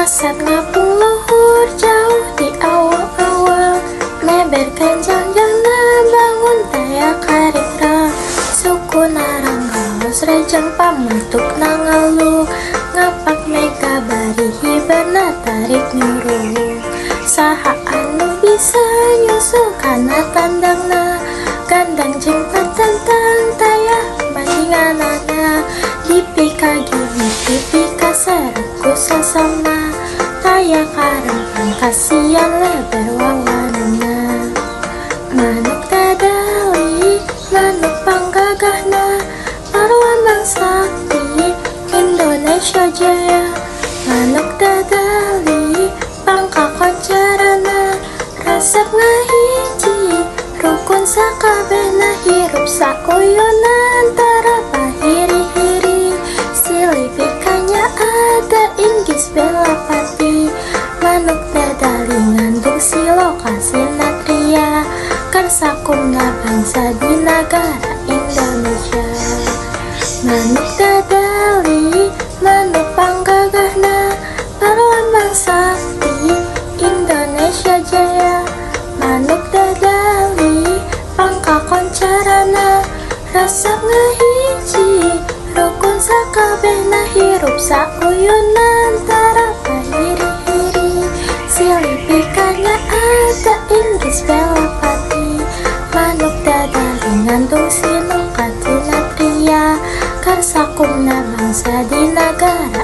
Masat ngapung luhur jauh di awal-awal, meber kenjang jana bangun taya karitra. Suku naranggalos rejang pamentuk nangalu, ngapak mega bari hibana tarik nyuruh. Saha anu bisa nyusul kana tandangna, gandang jeung patentang taya bandinganana. Dipika gini dipika sareku sasamna, taya karempang kasian leber wawanana. Manuk dadali manuk panggagahna, paruan sakti Indonesia Jaya. Manuk dadali pangkakoncarana, resep ngahiji rukun sakabehna. Hirup sakuyunan tara pahiri-hiri, silipikanya ada inggis belapati. Manuk dadali ngandung silokasi natria, kan sakumna bangsa di negara Indonesia. Manuk dadali manuk panggagahna, paruan sakti Indonesia Jaya. Manuk dadali pangkakoncarana, resep ngahiji rukun sakabehna. Hirup sakuyunan tara pahiri-hiri, silipikanya ada inggis belapati. Manuk dadali ngandung sinukati natria, kan sakumna bangsa di negara